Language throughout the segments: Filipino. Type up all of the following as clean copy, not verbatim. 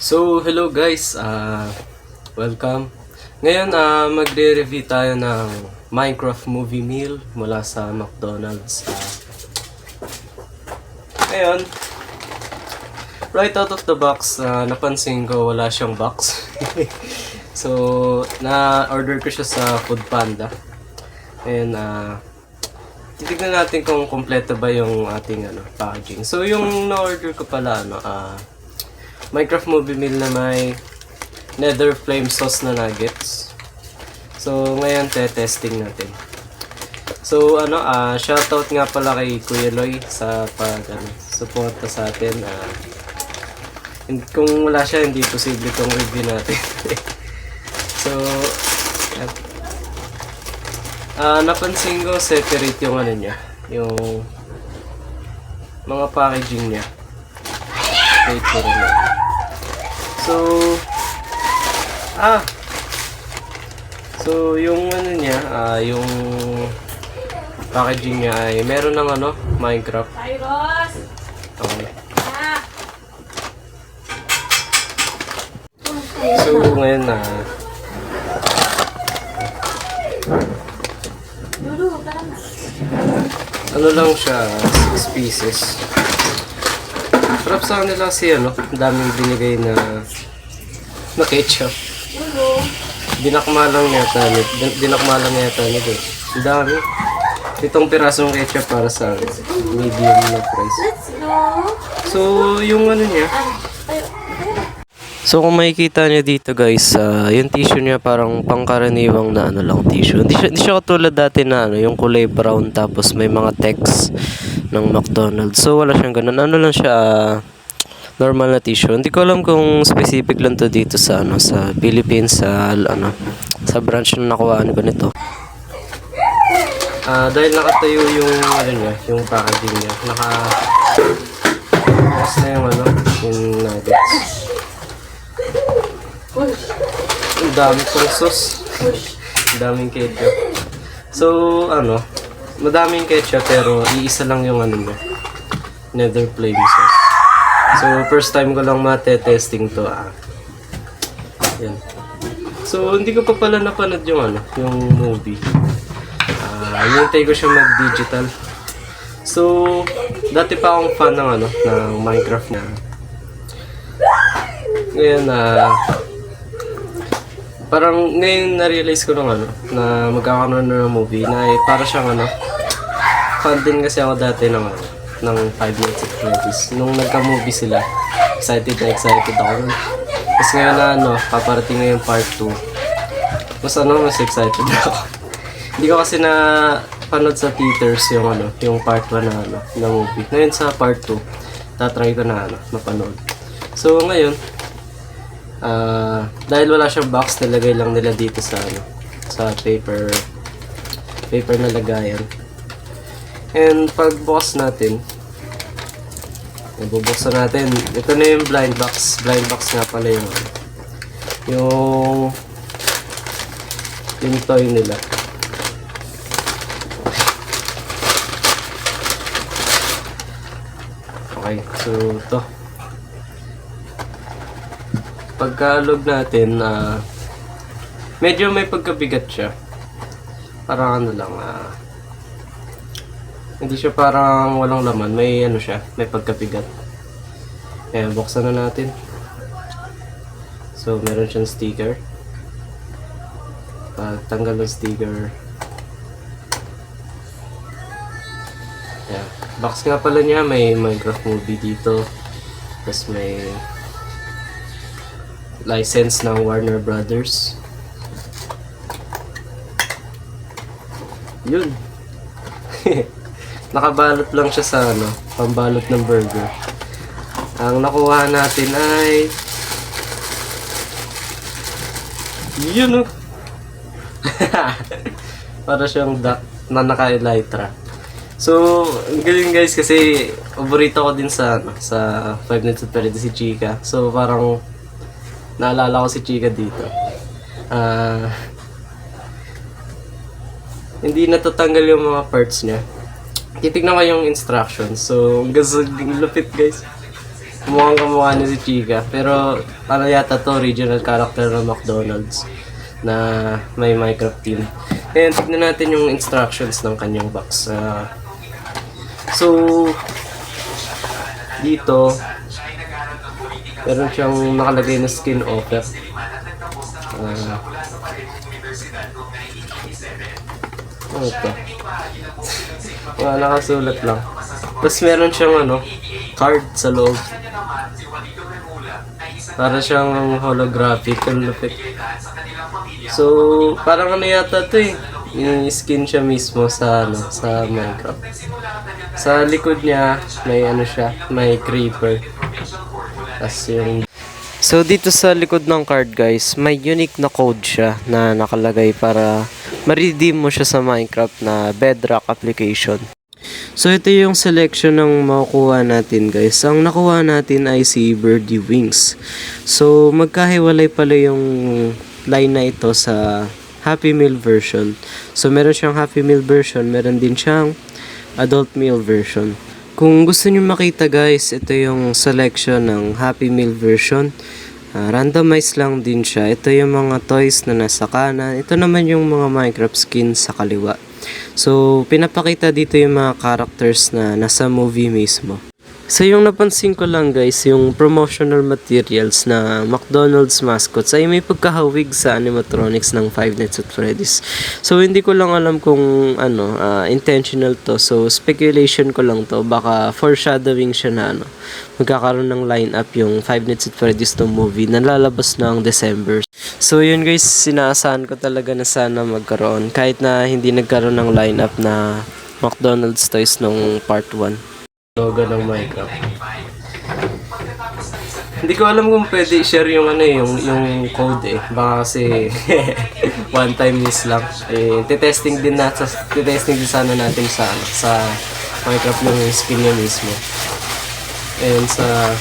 So, hello guys, welcome. Ngayon, magre-review tayo ng Minecraft movie meal mula sa McDonald's. Ngayon, right out of the box, napansin ko wala siyang box. So, na-order ko siya sa Foodpanda. And, titignan natin kung kompleto ba yung ating packaging. So, yung na-order ko pala, Minecraft movie meal na may nether flame sauce na nuggets. So, ngayon testing natin. So, shoutout nga pala kay Kuya Loy sa suporta sa atin. Kung wala siya, hindi posible itong review natin. So, napansin ko separate yung niya, yung mga packaging niya. Wait for it. So, yung niya, yung packaging niya ay meron ng Minecraft. Okay. So, ngayon lang siya, 6 pieces. Sarap sa kanila kasi daming binigay na ketchup. Dinakma lang yata nito. Ang dami. Itong pirasong ketchup para sa medium na price. So, yung niya. So, kung makikita niyo dito guys, yung tissue niya parang pangkaraniwang na lang tissue. Hindi siya katulad dati na yung kulay brown tapos may mga text ng McDonald's. So, wala siyang ganun. Lang siya, normal na tissue. Hindi ko alam kung specific lang to dito sa sa Philippines, sa branch na nakuhaan ko nito. Dahil nakatayo yung yung packaging niya. Bukas na yung nuggets. Ang dami pang sauce. Ang daming ketchup. So, madaming ketchup pero iisa lang yung niya. Nether flame sauce. So, first time ko lang mate-testing to. Yan. So, hindi ko pa pala napanood yung yung movie. Hintay ko siya mag-digital. So, dati pa akong fan ng ng Minecraft na. Ngayon, parang ngayon na-realize ko na magkakaroon na ng movie na para siyang fan din kasi ako dati ng 5 Minutes at Freddy's. Nung nagka-movie sila, excited ako. Tapos ngayon paparating na yung part 2. Mas excited ako. Hindi ko kasi na panood sa theaters yung part 1 na movie. Ngayon sa part 2, tatry ko na mapanood. So ngayon, dahil wala siyang box, nilagay lang nila dito sa paper na lagayan. And pagbukas natin, bubuksan natin. Ito na yung blind box. Blind box nga pala yung toy nila. Okay, so ito. Pagkalog natin, medyo may pagkabigat siya. Parang hindi siya parang walang laman. May siya, may pagkabigat. Ayan, buksan na natin. So, meron siyang sticker. Pagtanggal ng sticker. Ayan. Box nga pala niya, may Minecraft movie dito. Tapos may license ng Warner Brothers. Yun. Nakabalot lang siya sa pambalot ng burger. Ang nakuha natin ay yun para siyang duck na naka-elytra. So, ang galing guys kasi paborito ko din sa 5 Nights at Freddy's si Chica. So, parang naalala ko si Chica dito. Hindi natatanggal yung mga parts niya. Titignan ko yung instructions. So, lupit guys. Mukhang kamukha ni si Chica. Pero ano yata to, original character ng McDonald's na may Minecraft team. And tignan natin yung instructions ng kanyang box. So, dito, meron siyang nakalagay na skin offer. Ano ito? Nakasulat lang. Tapos meron siyang card sa loob. Para siyang holographic. Ang lupit. So, parang yata ito eh. Yung skin siya mismo sa sa Minecraft. Sa likod niya, may siya, may creeper. Tapos yung... So, dito sa likod ng card guys, may unique na code siya na nakalagay para ma-redeem mo siya sa Minecraft na Bedrock application. So, ito yung selection ng makukuha natin guys. Ang nakuha natin ay si Birdie Wings. So, magkahiwalay pala yung line na ito sa Happy Meal version. So, meron siyang Happy Meal version, meron din siyang Adult Meal version. Kung gusto niyo makita guys, ito yung selection ng Happy Meal version. Randomize lang din siya. Ito yung mga toys na nasa kanan. Ito naman yung mga Minecraft skins sa kaliwa. So, pinapakita dito yung mga characters na nasa movie mismo. So, yung napansin ko lang guys, yung promotional materials na McDonald's mascots ay may pagkahawig sa animatronics ng Five Nights at Freddy's. So, hindi ko lang alam kung intentional to. So, speculation ko lang to. Baka foreshadowing siya na magkakaroon ng lineup yung Five Nights at Freddy's to movie na lalabas na ang December. So, yun guys, sinaasahan ko talaga na sana magkaroon. Kahit na hindi nagkaroon ng lineup na McDonald's toys nung part 1. Logo ng Minecraft. Hindi ko alam kung pwede i-share yung yung code eh. Baka kasi one time miss lang. Testing din sana natin sa Minecraft ng skin niya mismo. And sa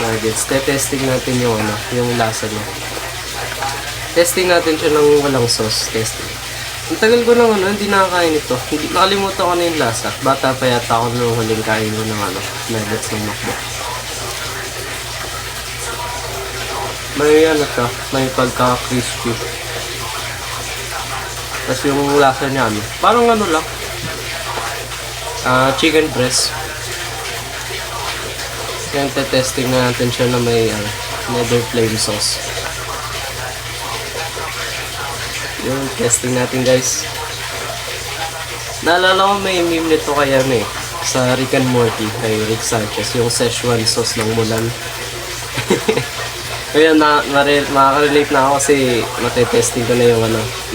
nuggets, testing natin yung lasa niya. Testing natin siya ng walang sauce. Testing. Ang tagal ko nang hindi nakakain ito. Hindi, nakalimutan ko na yung lasa. Bata pa yata ako nung huling kain ko ng nuggets ng McDo. May may pagka-crispy. Tapos yung lasa niya parang lang. Chicken breast. Kaya testing na natin siya na may nether flame sauce. Yung testing natin guys. Naalala ko may meme nito kaya sa Rick and Morty kay Rick Sanchez, yung Szechuan sauce ng Mulan. Kaya makaka-relate na ako kasi matetesting ko na yung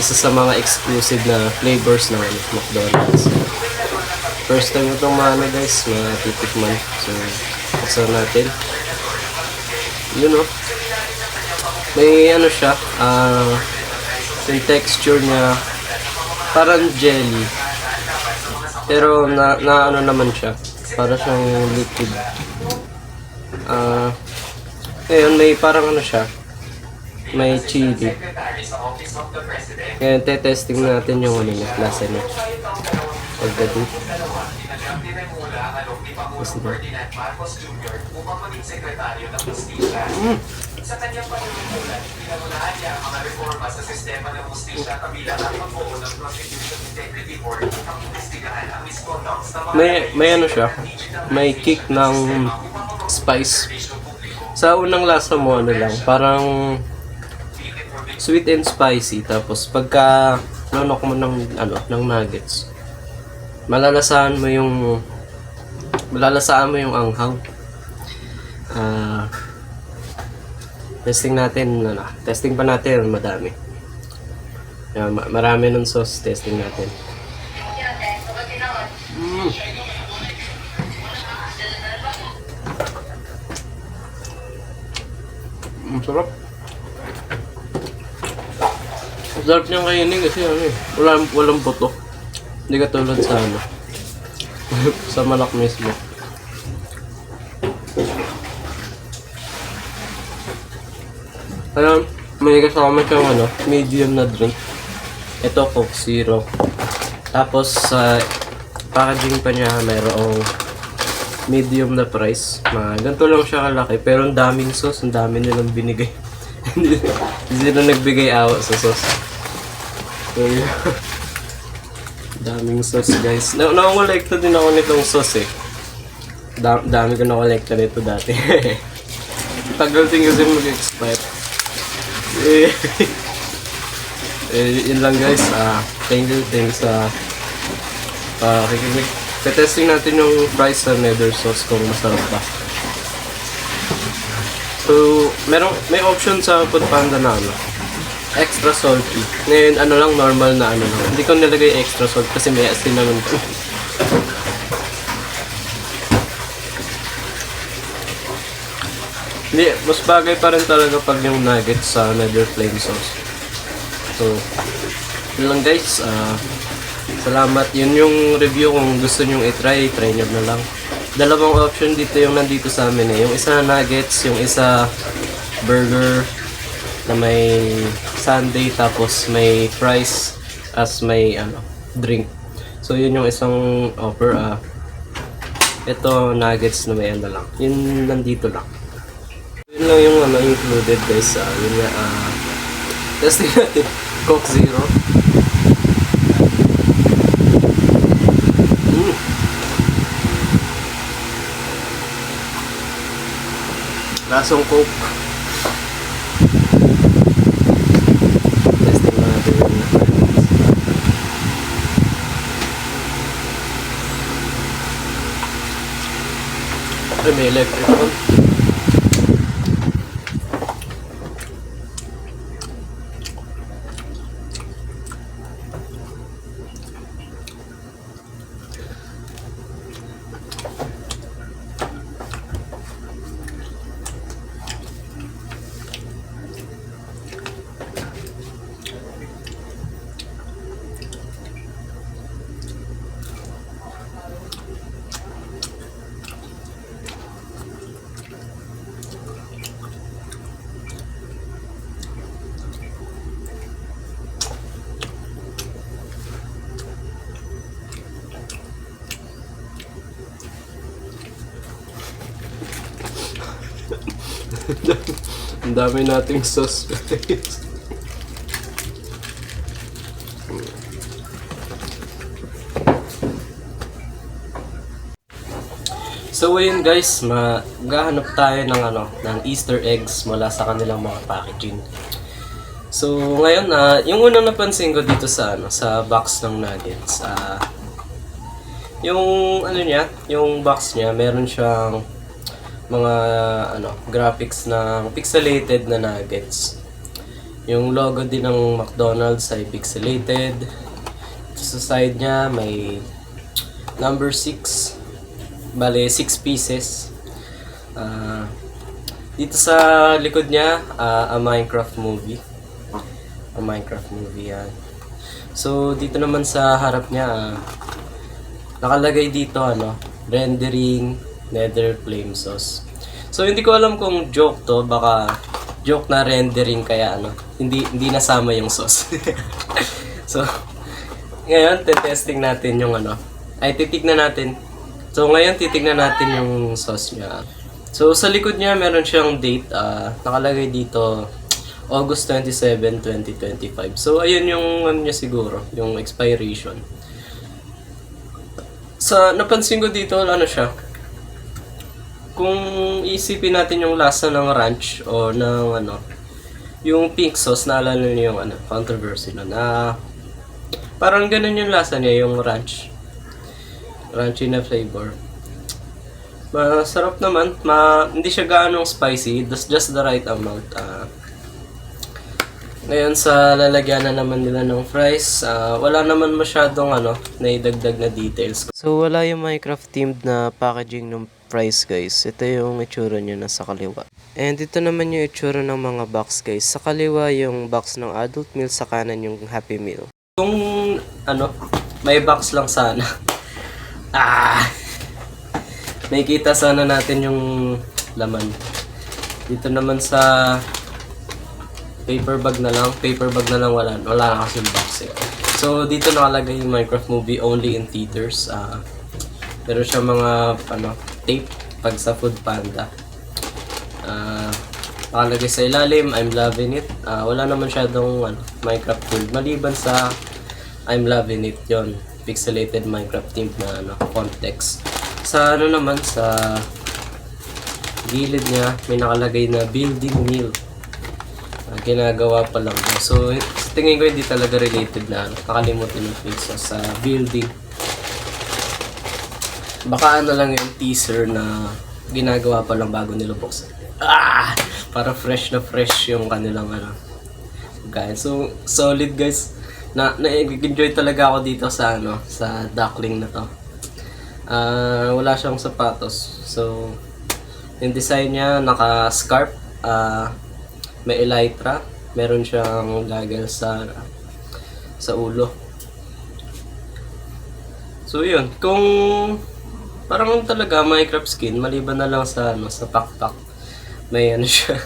isa sa mga exclusive na flavors ng McDonald's. First time itong guys, matitikman. So, buksan natin. Yun may siya, yung texture niya parang jelly pero na naman siya para siyang liquid. Ngayon may parang siya, may chili. Ngayon testing natin yung lasa niya pagdating. Sa kanyang panunungkulan, pinamunahan niya ang mga reforma sa sistema ng hustisya kabilang ang pagbuo ng Prosecution Integrity Board upang investigahan ang misconducts ng mga... May siya, may kick ng spice. Sa unang lasa mo lang, parang sweet and spicy. Tapos pagka nonok mo ng nuggets, malalasahan mo yung anghang. Testing pa natin madami. Marami ng sauce, testing natin. Sarap. Sarap niyang kainin kasi walang buto. Hindi katulad sa sa manok mismo. May kasama siyang medium na drink. Ito Coke Zero. Tapos sa packaging pa niya mayroong medium na price. Ganito lang siya kalaki, pero ang daming sauce, ang dami nilang binigay. Hindi sila nagbigay awa sa sauce. So, yun. Daming sauce, guys. Nakolekta din ako nitong sauce eh. Dami ko nakolekta nito dati. Tagal din kasi mag-expire. Yun lang, guys. Thank you sa pakikinig. Testing natin yung fries sa nether sauce kung masarap ba. So, may option sa Foodpanda na extra salty. Ngayon, lang, normal na lang. Hindi ko nilagay extra salt kasi may asin naman ko. Hindi, mas bagay pa rin talaga pag yung nuggets sa nether flame sauce. So, yun lang, guys. Salamat. Yun yung review. Kung gusto nyo try nyo na lang. Dalawang option dito yung nandito sa amin eh. Yung isa nuggets, yung isa burger na may sundae tapos may fries as may drink. So yun yung isang offer. Ito nuggets na may lang. Yun nandito lang. Yun lang yung included, guys. Yun nga, testing natin. Coke Zero. Lasong Coke. Testing natin yung may electric on. Ang dami nating sauce. So ayun, guys, maghahanap tayo ng Easter eggs mula sa kanilang mga packaging. So ngayon, yung unang napansin ko dito sa sa box ng nuggets, yung yung box niya, meron siyang mga graphics ng pixelated na nuggets. Yung logo din ng McDonald's ay pixelated. Sa side niya may number 6. Bale 6 pieces. Dito sa likod niya, a Minecraft movie. A Minecraft movie yan. So dito naman sa harap niya, nakalagay dito rendering nether flame sauce. So hindi ko alam kung joke to, baka joke na rendering kaya hindi nasama yung sauce. So ngayon testing natin yung titignan natin. So ngayon titignan natin yung sauce niya. So sa likod niya meron siyang date, nakalagay dito August 27, 2025. So ayun yung niya siguro, yung expiration. Sa napansin ko dito siya. Kung isipin natin yung lasa ng ranch o ng yung pink sauce, naalala niyo yung controversy na parang ganun yung lasa niya, yung ranch. Crunchy na flavor. Masarap naman. Hindi siya gaanong spicy. That's just the right amount. Ngayon sa lalagyan na naman nila ng fries, wala naman masyadong naidagdag na details. So wala yung Minecraft themed na packaging ng fries, guys. Ito yung itsura niya nasa kaliwa. And ito naman yung itsura ng mga box, guys. Sa kaliwa yung box ng adult meal, sa kanan yung Happy Meal. Kung may box lang sana. Nakikita sana natin yung laman. Dito naman sa paper bag na lang, wala na kasi box eh. So dito nakalagay yung Minecraft movie only in theaters. Pero siya mga tape pag sa Food Panda. Nakalagay sa ilalim, I'm loving it. Wala naman masyadong Minecraft build. Maliban sa I'm loving it, yon pixelated Minecraft theme na font text. Sa naman, sa gilid niya, may nakalagay na building meal. Ginagawa pa lang. So, tingin ko hindi talaga related na nakalimutan yung face sa building. Baka lang yung teaser na ginagawa pa lang bago nilubuksan. Para fresh na fresh yung kanilang guys. So, solid guys. Na-enjoy talaga ako dito sa sa duckling na to. Wala siyang sapatos. So, yung design niya naka-scarf, may elytra, meron siyang goggles sa ulo. So, yun. Kung parang talaga Minecraft skin, maliban na lang sa sa pakpak. May siya.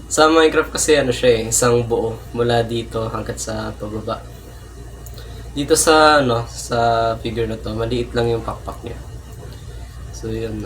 Sa Minecraft kasi siya isang buo mula dito hanggat sa pababa. Dito sa sa figure na to, maliit lang yung pakpak niya. So yun,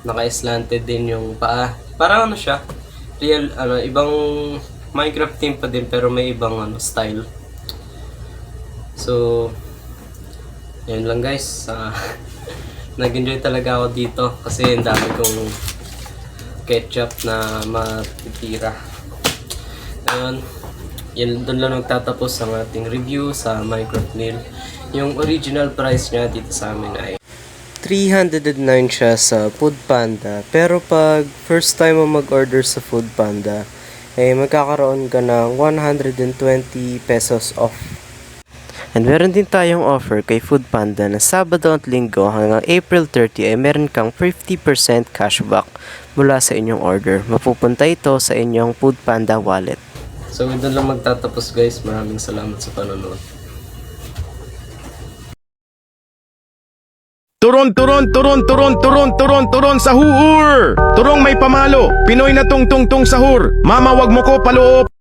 naka-slanted din yung paa. Parang siya, real ibang Minecraft theme pa din pero may ibang style. So yun lang guys. Nag-enjoy talaga ako dito kasi ang dami kong ketchup na matitira. Ayun, doon lang nagtatapos ang ating review sa Minecraft meal. Yung original price niya dito sa amin ay 309 siya sa Food Panda. Pero pag first time mo mag-order sa Food Panda, magkakaroon ka ng 120 pesos off. And meron din tayong offer kay Food Panda na Sabado at Linggo hanggang April 30 ay meron kang 50% cashback mula sa inyong order. Mapupunta ito sa inyong Food Panda wallet. So, doon lang magtatapos guys. Maraming salamat sa panonood. Turon sa huur! Turong may pamalo, Pinoy na tungtong sahur. Mama wag mo ko paloob.